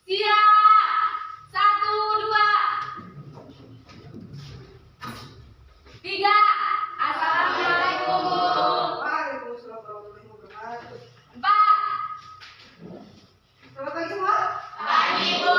Siap. 1, 2, 3. Assalamualaikum. Waalaikumsalam warahmatullahi wabarakatuh. 4. Selamat pagi semua. Pagi, Bu.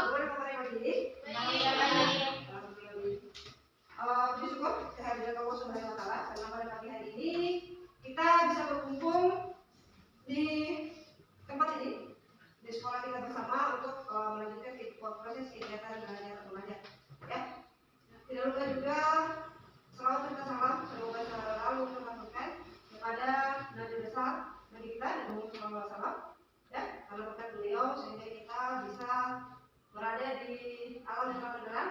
Boleh kabarnya pagi? Baik. Alhamdulillah. Puji syukur kehadiran Allah Subhanahu wa taala karena pada pagi hari ini kita bisa berkumpul di tempat ini di sekolah kita bersama untuk melanjutkan proses kegiatan belajar mengajar. Ya. Tidak lupa juga salawat serta salam semoga selalu termasukkan kepada Nabi besar bagi kita dan Muhammad sallallahu alaihi wasallam. Ya, karena berkat beliau sehingga kita bisa berada di alam yang beneran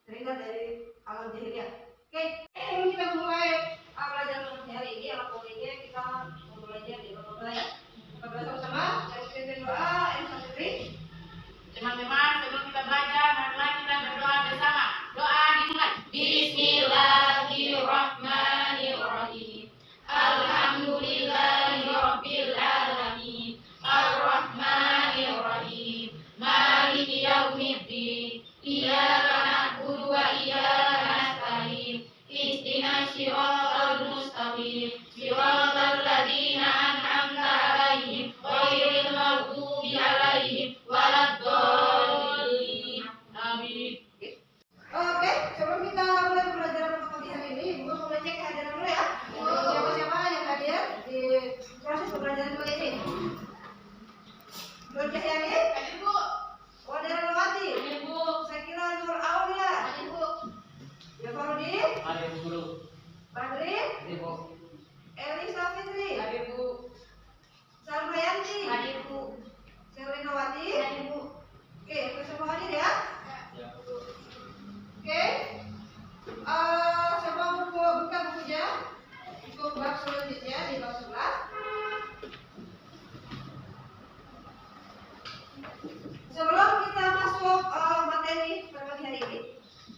terhindar dari alam jahiliyah. Oke, sebelum kita mulai pelajaran hari ini, alhamdulillah kita memulainya di bab belajar. Kita belajar sama, saya pimpin doa, Teman-teman, sebelum kita belajar, marilah kita berdoa bersama. Doa dimulai. Bismillahirrahmanirrahim. Alhamdulillahirabbil alamin. Arrahmanirrahim. Maliki yaumiddin. Iyyaka na'budu wa iyyaka nasta'in. Ihdinas shiratal mustaqim. Shiratal ladzina an'amta 'alaihim ghairil maghdubi 'alaihim waladdallin. Amin. Oke, sebelum kita mulai pelajaran pagi hari ini, Ibu mulai cek kehadiran dulu ya. Siapa-siapa yang hadir di proses pembelajaran kali ini? Nur Cahyani? Hadir, Bu. Wadara Lawati? Hadir, Bu. Sakina Nur Aulia? Hadir, Bu. Yafarudi? Hadir, Bu Guru. Badri? Hadir, Bu. Elisa Fitri? Hadir, Bu. Salmayanti? Hadir, Bu. Serlinawati? Hadir, Bu. Oke, semua hadir ya? Ya. Oke. Coba buka bukunya untuk bab selanjutnya di bab 11. Sebelum kita masuk materi pada pagi hari ini,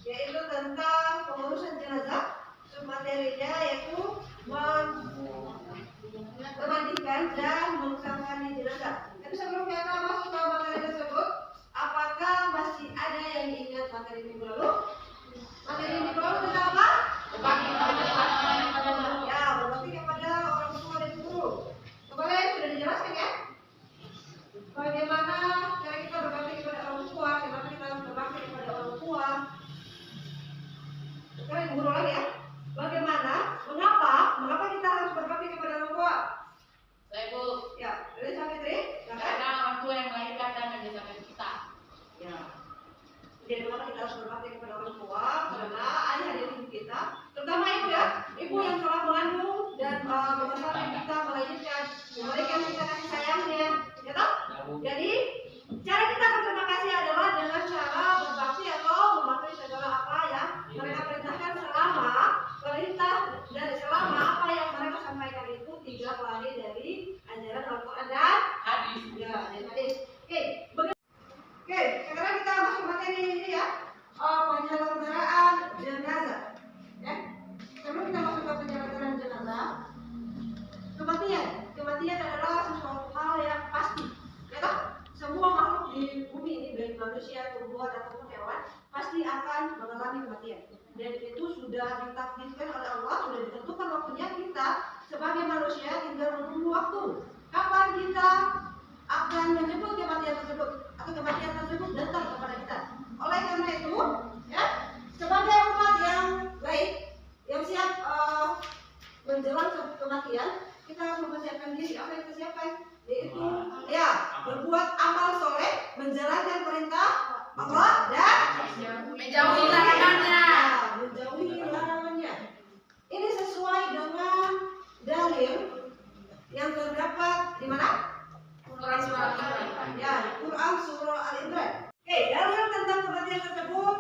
yaitu tentang pengurusan jenazah, submaterinya yaitu memandikan dan mengusahakan jenazah. Tapi sebelum kita masuk ke materi tersebut, apakah masih ada yang ingat materi minggu lalu? Materi minggu lalu tentang apa? Ya, berbakti kepada orang tua dan guru. Kemarin sudah dijelaskan ya? Bagaimana cara kita berbakti kepada orang tua, kenapa kita harus berbakti kepada orang tua. Sekarang guru lagi ya. Bagaimana, mengapa kita harus berbakti kepada orang tua? Saya, Bu. Ya, dari Fitri, Karena orang tua yang melahirkan dan membesarkan kita. ya. Jadi kenapa kita harus berbakti kepada orang tua? Karena ayah dan ibu kita, terutama ibu ya, ibu yang telah mengandung dan membesarkan kita, melahirkan, memberikan kita kasih sayangnya, ya toh? Jadi cara kita berterima kasih adalah dengan cara berbakti atau mematuhi segala apa yang mereka perintahkan selama perintah dan selama apa yang mereka sampaikan itu tidak lari dari ajaran Al-Quran dan Hadis. ya, dan hadis. Oke, sekarang kita masuk materi ini ya, penyelenggaraan jenazah. Ya, sebelum kita masuk ke penyelenggaraan jenazah, kematian adalah sesuatu hal yang pasti. Ya toh? Semua makhluk di bumi ini, baik manusia, tumbuhan ataupun hewan, pasti akan mengalami kematian. Dan itu sudah ditakdirkan oleh Allah, sudah ditentukan waktunya. Kita sebagai manusia tinggal menunggu waktu. Kapan kita akan menjemput kematian tersebut atau kematian tersebut datang kepada kita. Oleh karena itu, ya, sebagai umat yang baik, yang siap menjelang kematian, kita harus mempersiapkan diri. Apa yang kita siapkan? Yaitu ya, berbuat amal soleh, menjalankan perintah Allah dan Menjauhi larangannya. ya, menjauhi larangannya. Ini sesuai dengan dalil yang terdapat di mana? Quran surah Al-Imran. Ya, Quran surah Al-Imran. Oke, dalil tentang kematian tersebut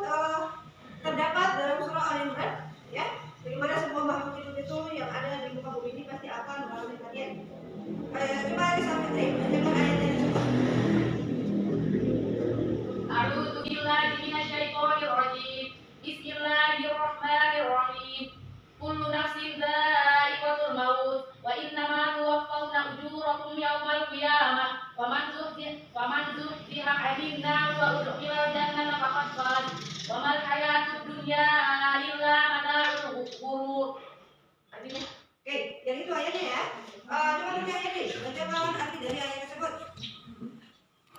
terdapat dalam surah Al-Imran. Ya, bagaimana semua makhluk hidup itu yang ada di muka bumi ini pasti akan mengalami kematian. Coba Fitri bacakan ayat yang disebut. A'udzu billahi minasyaitonir rajim. maq'adina wa udkhilal jannata faqad faz wa mal hayatud dunya illa mata'ul ghurur. Artinya, Oke, jadi itu ayatnya ya. Coba baca ayat ini. Bacakan arti dari ayat tersebut.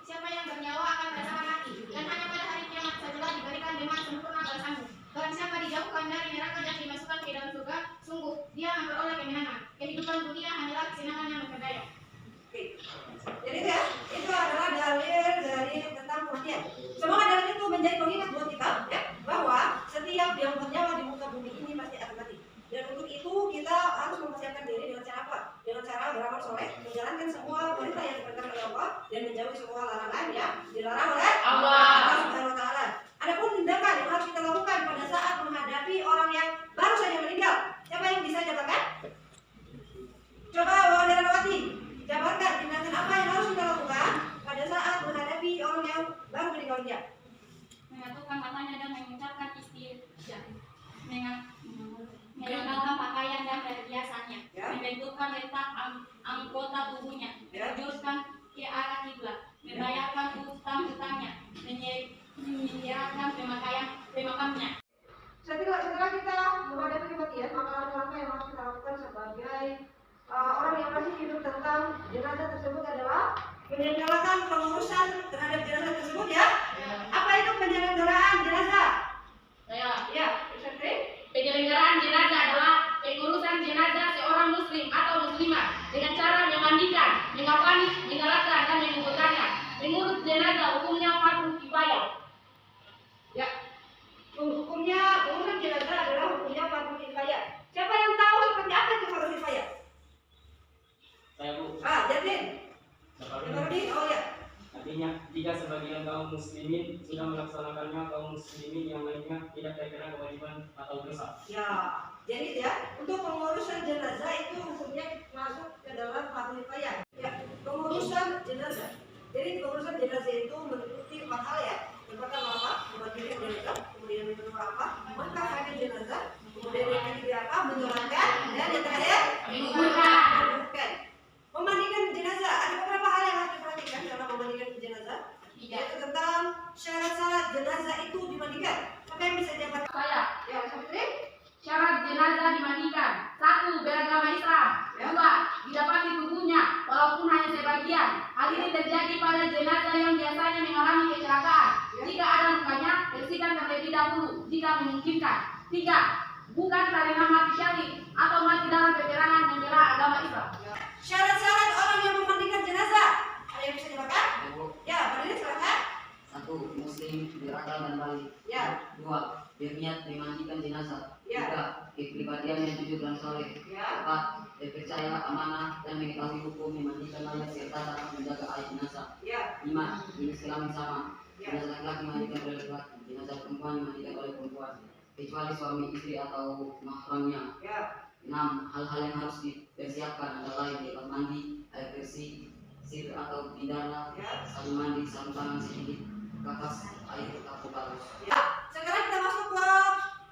siapa yang bernyawa akan merasakan mati, dan hanya pada hari kiamat sajalah diberikan dengan sempurna balasanmu. Barang siapa dijauhkan dari neraka dan dimasukkan ke dalam surga, sungguh dia memperoleh kemenangan. Kehidupan dunia hanyalah kesenangan yang memperdaya. Oke. Jadi itu ya, itu adalah dalil dari tentang kematian. Semoga dalil itu menjadi pengingat buat kita ya, bahwa setiap yang bernyawa di muka bumi ini pasti akan mati. Dan untuk itu kita harus mempersiapkan diri dengan cara apa? Dengan cara beramal soleh, menjalankan semua perintah yang diperintahkan oleh Allah dan menjauhi semua larangan yang dilarang oleh Allah Subhanahu wa taala. Adapun tindakan yang harus kita lakukan pada saat menghadapi orang yang baru saja meninggal. Siapa yang bisa jabarkan? Coba Wawan Rawati, jabarkan tindakan apa yang harus kita lakukan pada saat menghadapi orang yang baru meninggal dia. Menyatukan matanya dan mengucapkan istirja, mengenakan pakaian dan perhiasannya, Ya. membentukkan letak anggota tubuhnya, Ya. menjuruskan ke arah kiblat, membayarkan hutang-hutangnya, menyediakan pemakamnya. Setelah kita menghadapi kematian, maka langkah yang harus kita lakukan sebagai orang yang masih hidup tentang jenazah tersebut adalah menyelenggarakan pengurusan terhadap jenazah tersebut ya. Apa itu penyelenggaraan jenazah? Ya, Ustaz. Penyelenggaraan jenazah adalah pengurusan jenazah seorang muslim atau muslimah dengan cara memandikan, mengafani, menyalatkan dan menguburkannya. Mengurus jenazah hukumnya fardu kifayah. Ya. Hukumnya pengurusan jenazah adalah hukumnya fardu kifayah. Siapa yang tahu seperti apa itu fardu kifayah? Saya Bu, Jadi, seperti oh ya. artinya jika sebagian kaum muslimin sudah melaksanakannya, kaum muslimin yang lainnya tidak terkena kewajiban atau dosa. Ya, jadi ya untuk pengurusan jenazah itu hukumnya masuk ke dalam fardu kifayah. Ya, pengurusan jenazah. Jadi pengurusan jenazah itu meliputi 4 hal ya. Yang pertama apa? Memandikan jenazah, kemudian yang kedua apa? Mengkafani jenazah, kemudian yang ketiga apa? Menyolatkan, dan yang terakhir menguburkan. Memandikan jenazah, ada beberapa hal yang harus diperhatikan dalam memandikan jenazah. Yaitu tentang syarat-syarat jenazah itu dimandikan. Apa yang bisa dijabarkan? Saya, Ya, seperti syarat jenazah dimandikan: 1. Beragama Islam. 2. Didapati tubuhnya walaupun hanya sebagian. Hal ini terjadi pada jenazah yang biasanya mengalami kecelakaan. Jika ada lukanya, bersihkan terlebih dahulu jika memungkinkan. 3. Bukan karena mati syahid atau mati dalam peperangan membela agama Islam. syarat-syarat orang yang memandikan jenazah. Ada yang bisa dijabarkan? Ya, Pak silakan. 1. Muslim berakal dan balik. Ya. 2. Berniat memandikan jenazah. Ya. 3. Kepribadian yang jujur dan soleh. Ya. 4. Terpercaya, amanah, dan mengetahui hukum memandikan mayat serta dapat menjaga air jenazah. Ya. 5. Jenis kelamin sama. Ya. Jenazah laki-laki dimandikan oleh laki-laki, jenazah perempuan dimandikan oleh perempuan, kecuali suami istri atau mahramnya. Ya. 6. Hal-hal yang harus dipersiapkan antara lain tempat mandi, air bersih, sir atau pidana, Ya. sabun mandi, sabun tangan sedikit, kapas, air atau bagus. Ya. Sekarang kita masuk ke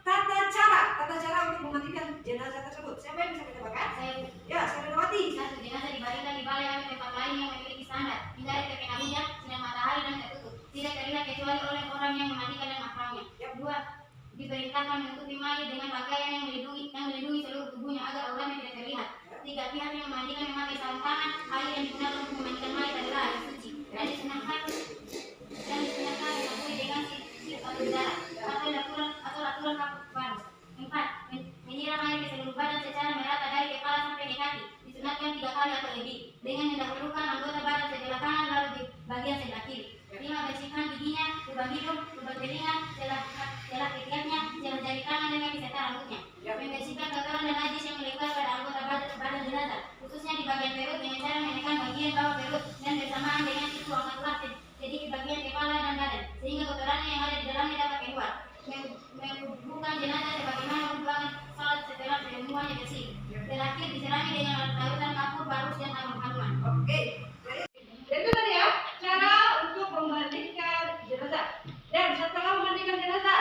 tata cara untuk memandikan jenazah tersebut. Siapa yang bisa dijabarkan? Saya, Ya, Sarwati. 1. Jenazah dibaringkan di balai atau tempat lain yang memiliki standar, hindari terkena hujan, sinar matahari dan tertutup, tidak terlihat kecuali oleh orang yang memandikan dan mahramnya. Ya. 2. Diperintahkan menutupi mayat dengan pakaian yang melindungi seluruh tubuhnya agar auranya tidak terlihat. 3. Pihak yang memandikan memakai sarung tangan. Air yang digunakan untuk memandikan mayat adalah air suci dan disunahkan dilakukan dengan sisir atau darah atau laturan kapan. 4. Menyiram air ke seluruh badan secara merata dari kepala sampai ke kaki. Disunahkan 3 kali atau lebih dengan mendahulukan anggota badan sebelah kanan lalu di bagian sebelah kiri. 5. Bersihkan giginya, lubang hidung, lubang telinga, celah ketiaknya, celah jari tangan dengan beserta rambutnya. Membersihkan kotoran dan najis yang melekat pada anggota badan jenazah, khususnya di bagian perut dengan cara menekan bagian bawah perut dan bersamaan dengan itu angkatlah sedikit bagian kepala dan badan sehingga kotorannya yang ada di dalamnya dapat keluar. Menguburkan jenazah sebagaimana pembuangan salat setelah semuanya bersih. Terakhir disirami dengan larutan kapur, barus dan harum-haruman. Oke. Jadi itu tadi ya cara untuk memandikan jenazah. Dan setelah memandikan jenazah,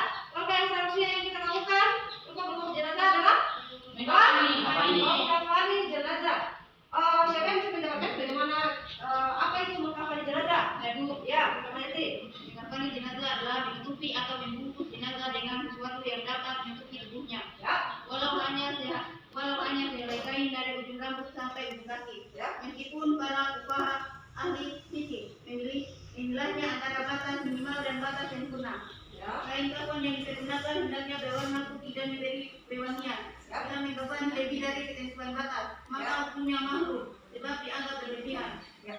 administratif. Ya. Meskipun para usaha ahli fikih menilainya antara batas minimal dan batas sempurna. Ya. Kain kafan yang dipergunakan hendaknya berwarna putih dan memberi pewangian. Ya. Bila mengkafan lebih dari ketentuan batas, maka Ya. hukumnya makruh sebab dianggap berlebihan. Ya.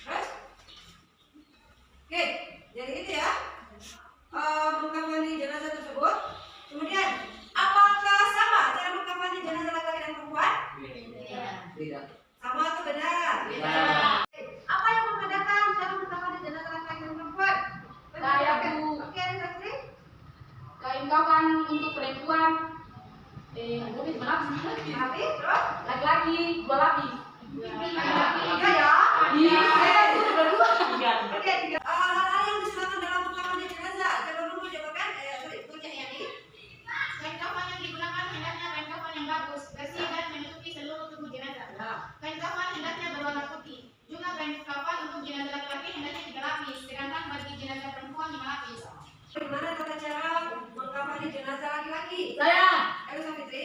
Terus? Oke, jadi itu ya. Mengkafani jenazah tersebut. Kemudian, apakah sama cara mengkafani jenazah laki-laki dan perempuan? Beda. Sama atau beda? Beda. Apa yang membedakan cara mengkafani jenazah laki-laki dan perempuan? Kayak Bu. Oke, ada saksi? Kain kafan untuk perempuan lebih berlapis. Tapi, terus? Laki-laki 2 lapis. Tiga ya? Iya. Oke, tiga. Hal-hal yang disunahkan dalam mengkafani jenazah. Coba dulu jawaban. Punya yang ini. Kain kafan yang digunakan hendaknya kain kafan yang bagus, bersih dan menutupi seluruh tubuh jenazah. Ya. Kain kafan hendaknya berwarna putih. Juga kain kafan untuk jenazah laki-laki hendaknya 3 lapis, sedangkan bagi jenazah perempuan 5 lapis. Bagaimana tata cara mengkafani jenazah laki-laki? Saya Ayo, Safitri.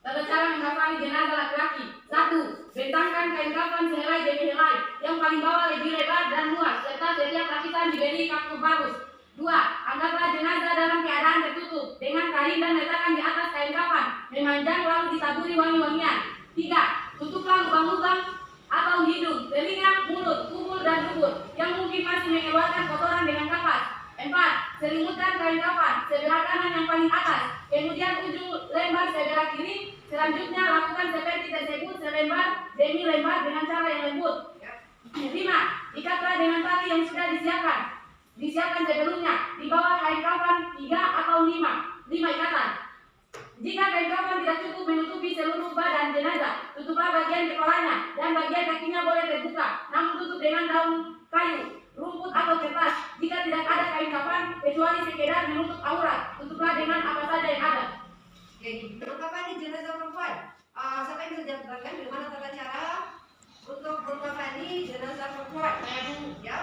tata cara mengkafani jenazah laki-laki. 1. Bentangkan kain kafan sehelai demi helai. Yang paling bawah lebih lebar dan luas, serta setiap lapisan diberi kaku bagus. 2. Angkatlah jenazah dalam keadaan tertutup dengan kain dan letakkan di atas kain kafan, memanjang lalu ditaburi wangi-wangian. 3. Tutuplah lubang-lubang atau hidung, telinga, mulut, kubur, dan dubur yang mungkin masih mengeluarkan kotoran dengan kapas. 4. Selimutkan kain kafan sebelah kanan yang paling atas, kemudian ujung lembar sebelah kiri. Selanjutnya lakukan seperti tersebut selembar demi lembar dengan cara yang lembut. 5. Ikatlah dengan tali yang sudah disiapkan sebelumnya di bawah kain kafan 3 atau 5 ikatan. Jika kain kafan tidak cukup menutupi seluruh badan jenazah, tutuplah bagian kepalanya dan bagian kakinya boleh terbuka, namun tutup dengan daun kayu, rumput atau kertas. Jika tidak ada kain kafan kecuali sekedar menutup aurat, tutuplah dengan apa saja yang ada. Oke, mengkafani jenazah perempuan. Siapa yang bisa jelaskan bagaimana tata cara untuk mengkafani jenazah perempuan? Saya Bu. Ya.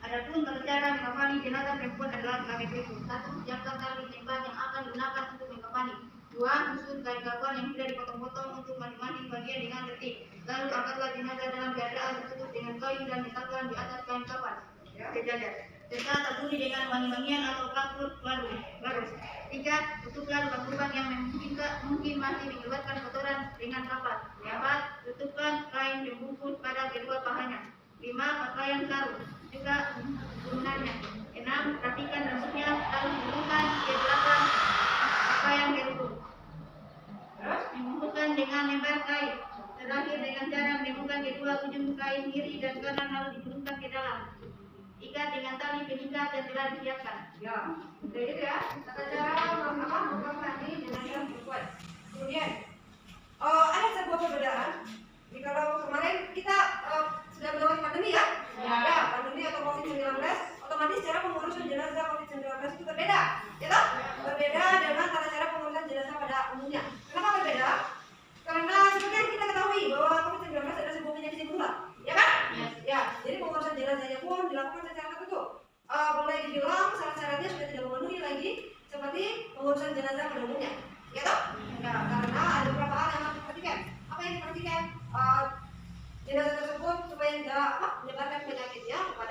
Adapun tata cara mengkafani jenazah perempuan adalah sebagai berikut. 1. Siapkan tali tempat yang akan digunakan untuk mengkafani. 2. Susun kain kafan yang sudah dipotong-potong untuk masing-masing bagian dengan tertib. Lalu angkatlah jenazah dalam keadaan tertutup dengan kain dan letakkan di atas kain kafan. Sejajar. Serta taburi dengan wangi-wangian atau kapur bagus. 3. Tutuplah lubang-lubang yang mungkin masih mengeluarkan kotoran dengan kapas. 4. Tutupkan kain pembungkus pada kedua pahanya. 5. Pakaian sarung juga turunannya. 6. Rapikan rambutnya lalu gulungkan ke belakang pakaian berukun. Membungkuskan dengan lembar kain. Terakhir dengan cara menemukan kedua ujung kain kiri dan kanan lalu digulungkan ke dalam. Ikat dengan tali pengikat yang telah disiapkan. Ya. Jadi itu ya. Tata cara mengkafani jenazah perempuan. Kemudian ada sebuah perbedaan. Kalau kemarin kita sudah melewati pandemi ya. Ya, pandemi atau COVID-19, otomatis cara pengurusan jenazah COVID-19 itu berbeda, ya toh? Berbeda dengan tata cara pengurusan jenazah pada umumnya. Kenapa berbeda? Karena seperti yang kita ketahui bahwa COVID-19 adalah sebuah penyakit yang menular, ya kan? Ya, jadi pengurusan jenazahnya pun dilakukan secara tertutup. Boleh dibilang syarat-syaratnya sudah tidak memenuhi lagi seperti pengurusan jenazah pada umumnya, ya toh? Ya, karena ada beberapa hal yang harus diperhatikan. Apa yang diperhatikan? Jenazah tersebut supaya tidak menyebarkan penyakitnya kepada